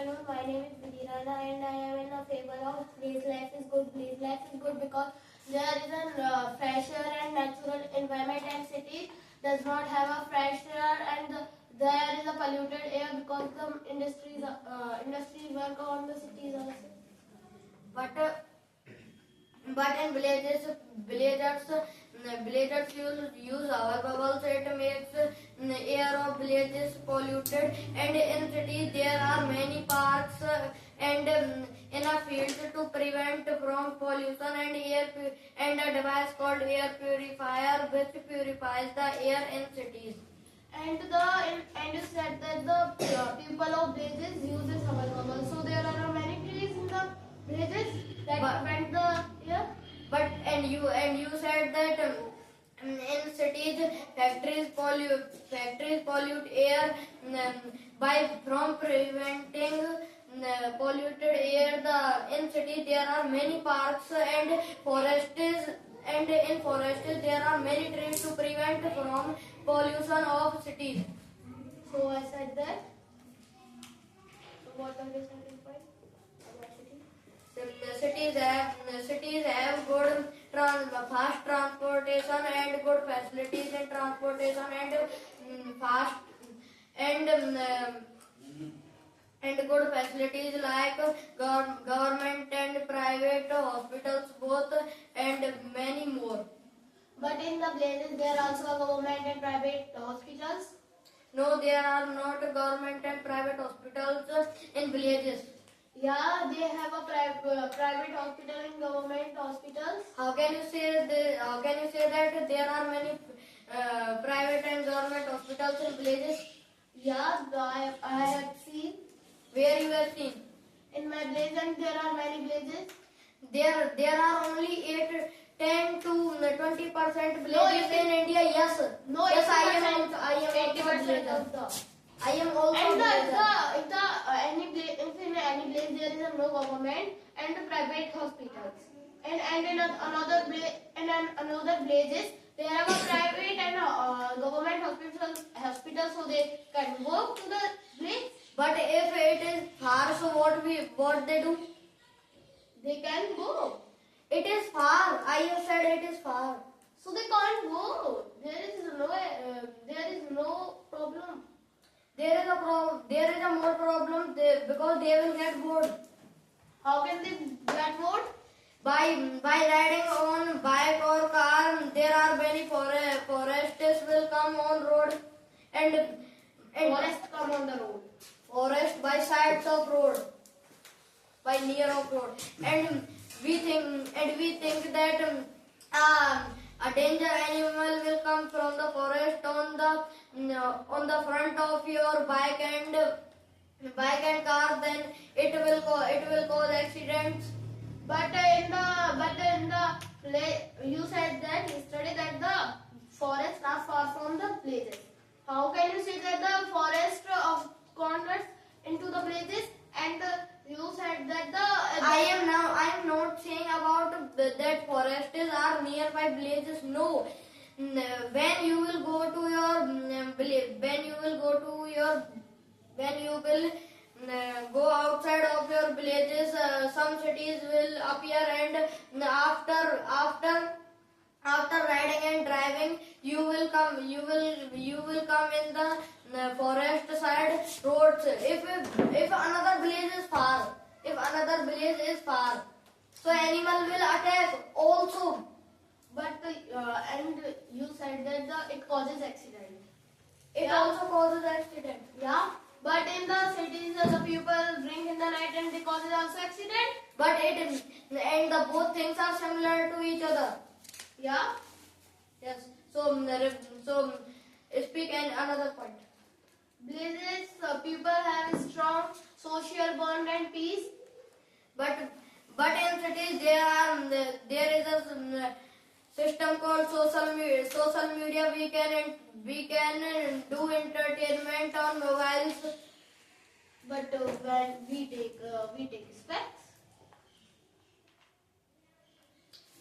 afternoon. My name is Vidirana and I am in a favor of village life is good. Village life is good because there is a fresh air and natural environment, and city does not have a fresh air and there is a polluted air because the industries work on the cities also. But in villagers use our bubbles. It makes air of villages polluted. And in cities there are many parks and enough fields to prevent from pollution. And a device called air purifier which purifies the air in cities. And you said that the people of villages uses our bubble. So there are many trees in the villages that prevent the air. And you said that in cities factories pollute air from preventing polluted air. In cities there are many parks and forests. And in forests there are many trees to prevent from pollution of cities. So I said that. So what are the starting point about cities? Cities have good fast transportation and good facilities in transportation and fast and good facilities like government and private hospitals both and many more. But in the villages there are also government and private hospitals. No, there are not government and private hospitals in villages. Yeah, they have a private hospital and government hospitals. How can you say that there are many private and government hospitals in villages? Yeah, I have seen. Where you have seen? In my village, and there are many villages. There are only 10 to 20% villages in India. Yes. No, yes, 80%, I am 80% of the. I am also. And if in any place there is no government and private hospitals, and in another villages there are a private and government hospitals, so they can go to the village. But if it is far, so what they do? They can go. It is far. I have said it is far. So they can't go. There is no problem. There is a more problem because they will get bored. How can they get bored? By riding on bike or car. There are many forests will come on road and Forest come on the road. Forest by sides of road, by near of road, and we think that a danger animal will come from the forest on the front of your bike and car. Then it will cause accidents. But you said that yesterday that the forests are far from the villages. How can you say that the forest of converts into the villages? And you said that I am not saying about that forests are nearby villages. No. When you will go to go outside of your villages, some cities will appear, and after riding and driving, you will come in the forest side roads. If another village is far, so animal will attack also. but and you said that it causes accident. It also causes accident. Yeah. But in the cities, the people drink in the night and they causes also accident. But the both things are similar to each other. Yeah. Yes. So speak another point. Villages, people have strong social bond and peace. But in cities there is a system called social media. We can do entertainment on mobiles. But when we take specs,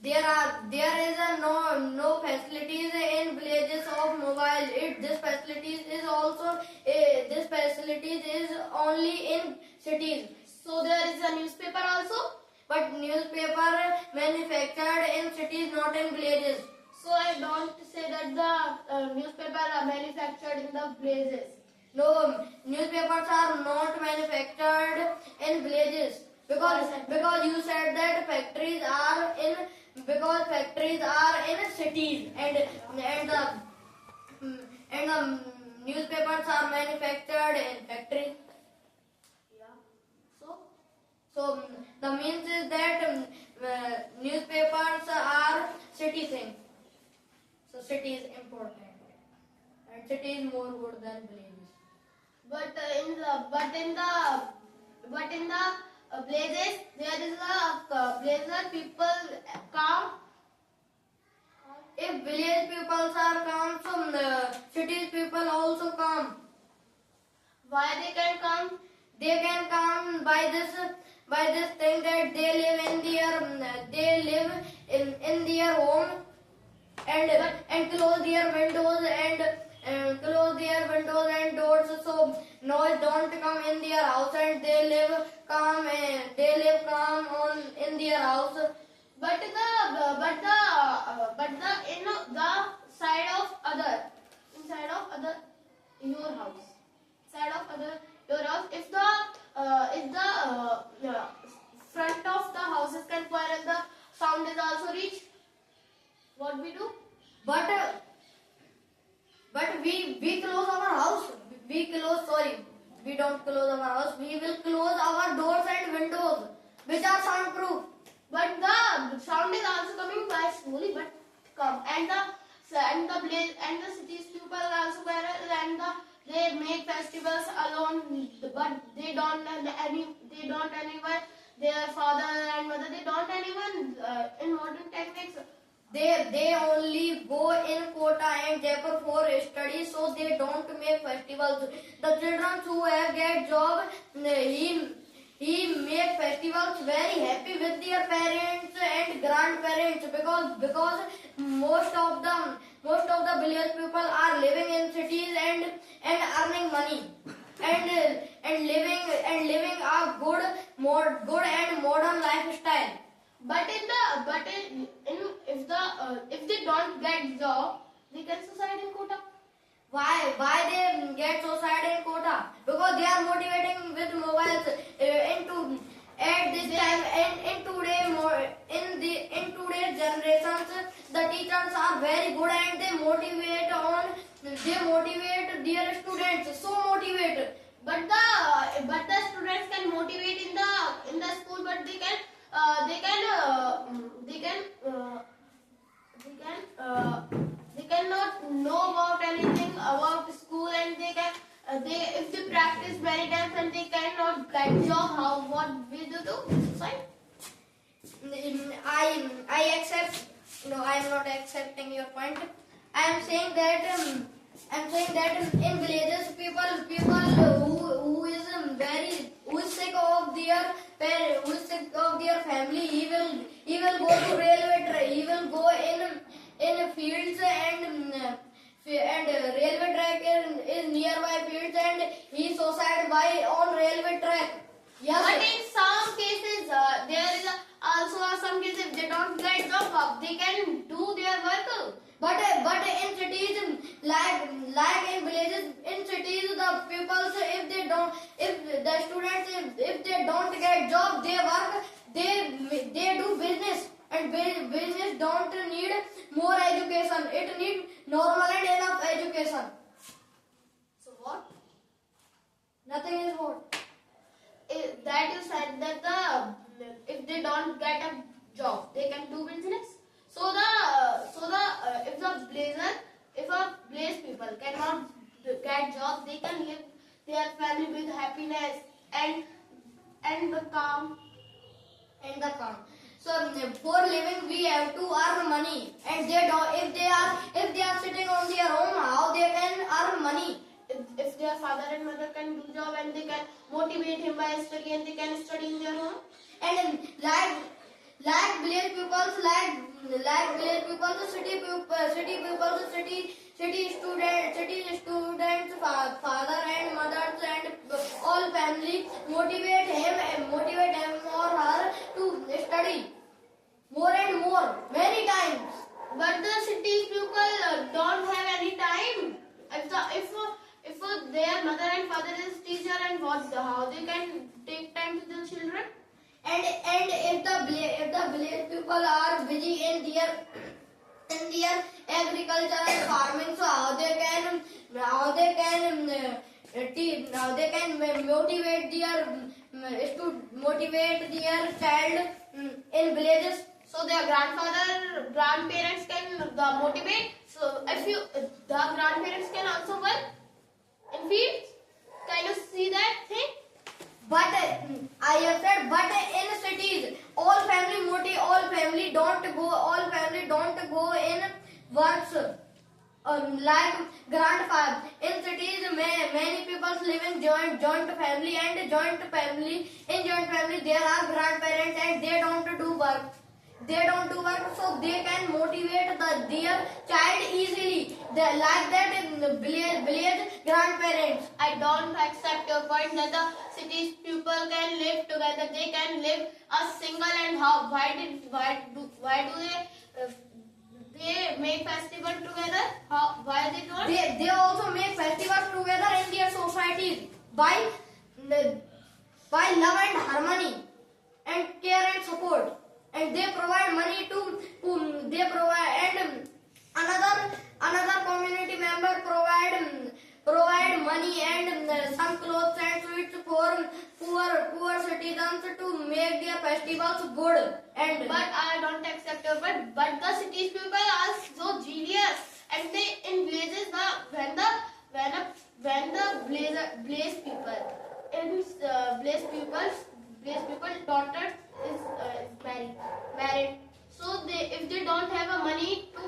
there is a no facilities in villages of mobile. This facilities is also this facilities is only in cities. So there is a newspaper also. But newspaper manufactured in cities, not in villages. So I don't say that the newspaper are manufactured in the villages. No, newspapers are not manufactured in villages because you said that factories are in cities and the newspapers are manufactured in factories. Yeah. So So the means is that newspapers are city thing. So city is important and city is more good than villages. but in the villages there is a place where people come. If village people are calm, so cities people also calm. Why they can come? They can come by this thing that they live in their home and close their windows and doors, so noise don't come in their house and they live calm on in their house. But the in the side of other inside of other your house side of other your house, if the front of the houses can quarrel, the sound is also reach. What we do? But we close our house. We don't close our house. We will close our doors and windows, which are soundproof. But the sound is also coming by slowly, but come and the cities people also quarrel and they make festivals alone, but they don't anyone their father and mother, they don't anyone in modern techniques. They only go in Kota and Jaipur for study, so they don't make festivals. The children who have get job, he make festivals very happy with their parents and grandparents because most of the village people are living in cities and earning money and living a good and modern lifestyle. But if they don't get job, they can suicide in Kota. Why they get suicide in Kota? Because they are motivating with mobiles into at this time and in today's generations, the teachers are very good and they motivate their students, so motivated. But the students can motivate in the school, but they cannot know about anything about school, and they if they practice many times and they cannot get job, how what will they do? Suicide? I accept. No, I am not accepting your point. I am saying that in villages, people who is sick of their parent, who is sick of their family, he will go to railway track. He will go in fields and railway track is nearby fields and he suicide by on railway track. Yes. But in some cases, there is also some cases if they don't get job, they can do their work. But in cities, like in villages, in cities, the pupils, if the students, if they don't get job, they work, they do business, and business don't need more education. It need normal and enough education. So what? Nothing is what. That you said that if they don't get a job, they can do business. So if a village people cannot get job, they can live their family with happiness and the calm. So for living we have to earn money, and they don't. If they are sitting on their home, how they can earn money? If their father and mother can do job and they can motivate him by study and they can study in their home. And Like village peoples, like village peoples, city students, father and mothers and all family motivate him or her to study more and more, many times. But the city people don't have any time. If their mother and father is teacher, and how they can take time to the children? And if the village people are busy in their agriculture and farming, so how they can motivate their child in villages. So their grandparents can motivate. So if the grandparents can also work in fields. Can you see that thing? But I have said, but in cities, all family don't go in works. Like grandfather in cities, many people live in joint family, and in joint family there are grandparents and they don't do work. So they can motivate their child easily. Like that in the village grandparents. I don't accept your point that the cities people can live together. They can live a single, and how? Why do they make festival together? How? Why they don't? They also make festivals together in their societies by love and harmony and care and support. And they provide money to they provide, and another community member provide money and some clothes and sweets for poor citizens to make their festivals good. And But I don't accept your point. But the cities people are so genius, and they in villages when the blaze people in blaze people daughters is married. So if they don't have a money to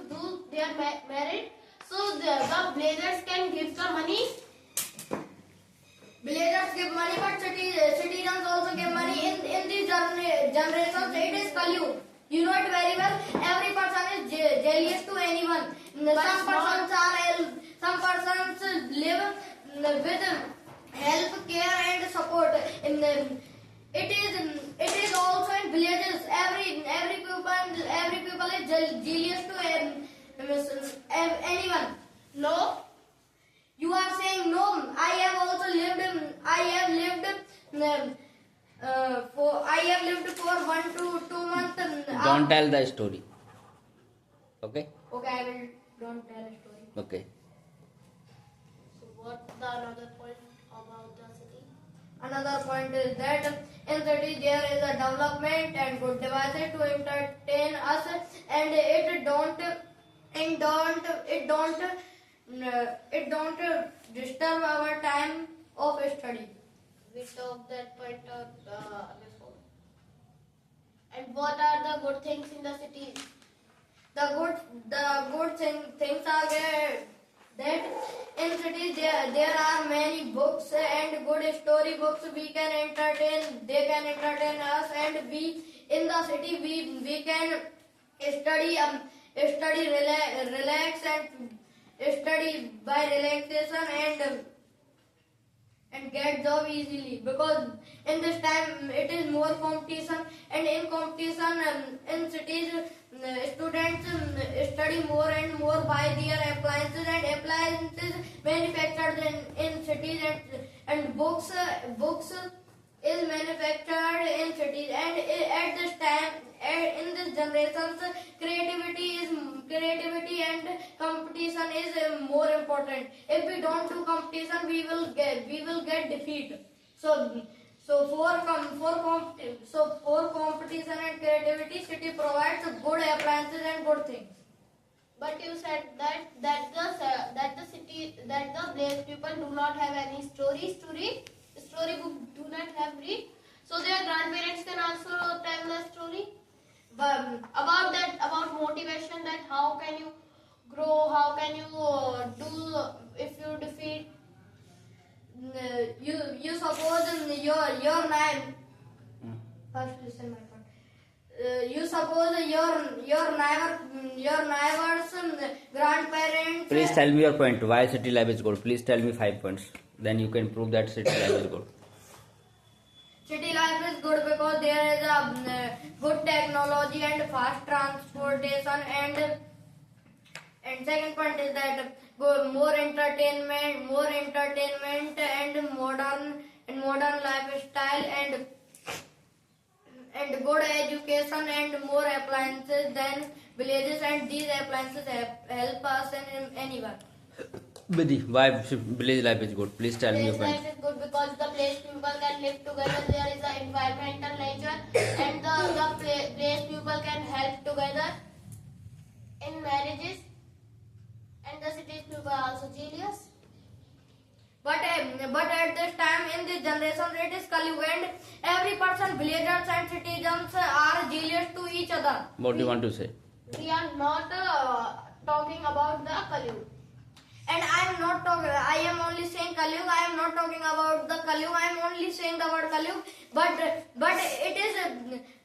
do their marriage, so the blazers can give the money. villagers give money, but citizens also give money. In these generations, it is Kaliyug. You know it very well. Every person is jealous to anyone. Some persons live with help, care, and support. It is also in villages. Every people is jealous to anyone. No. You are saying no. I have lived for 1 to 2 months. Don't tell the story. Okay? Okay, I will don't tell a story. Okay. So what the another point about the city? Another point is that in cities there is a development and good devices to entertain us, and it don't disturb our time of study. We talked that point before. And what are the good things in the cities? The good things are that in cities there are many books and good story books. They can entertain us, and we in the city we can study relax and study by relaxation and get job easily, because in this time it is more competition, and in competition in cities students study more and more by their appliances, and appliances manufactured in cities, and books is manufactured in cities, and at this time in this generations creativity and competition is more important. If we don't do competition, we will get defeat. So for competition and creativity, city provides good appliances and good things. But you said that the village people do not have any story book do not have read. So their grandparents can also tell the story. But About motivation, that how can you grow, how can you do if you defeat. you suppose in your name. First listen my point. you suppose your neighbors grandparents. Please tell me your point. Why city life is good? Please tell me 5 points. Then you can prove that city life is good. City life is good because there is a good technology and fast transportation, and second point is that more entertainment and modern lifestyle, and good education and more appliances than villages, and these appliances help us in anywhere. Bidi, why village life is good? Please tell me your Village point. life is good because the place people can live together. There is an environmental nature, and the place people can help together in marriages. And the cities people are also jealous. But at this time, in this generation, it is Kaliyug, and every person, villagers and citizens, are jealous to each other. What do you want to say? We are not talking about the Kaliyug. And I am not talking. I am only saying Kaliyug. I am not talking about the Kaliyug. I am only saying the word Kaliyug. But it is.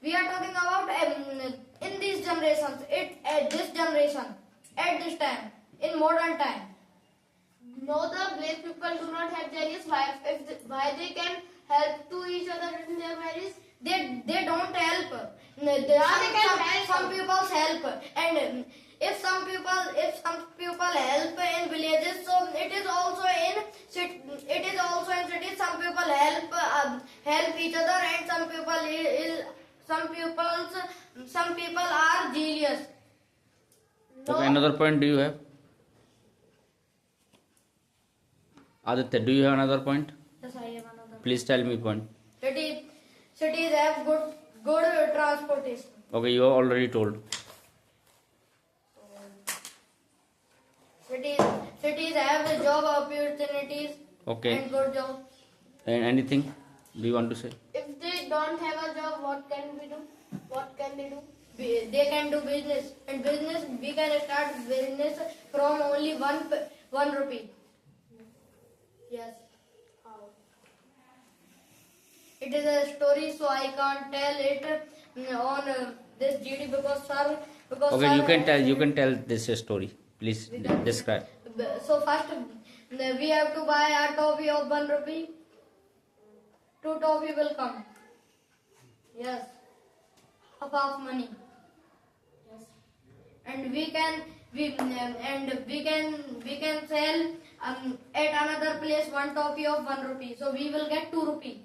We are talking about in these generations. This generation, at this time, in modern time. No, the village people do not have jealous. Why they can help to each other in their marriage? They don't help. Some people help, and if some people help in villages, so it is also in cities. Some people help each other, and some people are jealous. No. Okay, another point do you have? Aditya, do you have another point? Yes, I have another. Please tell me point. Cities have good transportation. Okay, you have already told. Cities have the job opportunities. Okay. And good job. And anything do you want to say? If they don't have a job, what can we do? What can they do? They can do business, and business we can start business from only 1 rupee. Yes. How? It is a story, so I can't tell it on this GD because Okay, sir, you can tell this story. Please describe. So first we have to buy a toffee of 1 rupee. 2 toffee will come. Yes. Half money. Yes. And we can sell at another place 1 toffee of 1 rupee. So we will get 2 rupee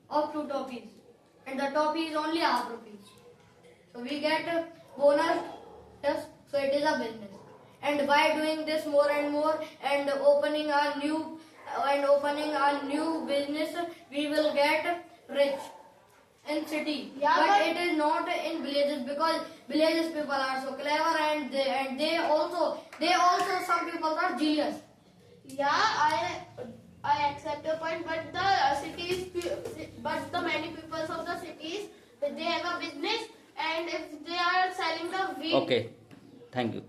of 2 toffees, and the toffee is only half rupee. So we get a bonus. Yes. So it is a business. And by doing this more and more, and opening a new business, we will get rich in city. Yeah, but it is not in villages, because villages people are so clever, and they also some people are genius. Yeah, I accept your point, but the many people of the cities, they have a business, and if they are selling the wheat. Okay, thank you.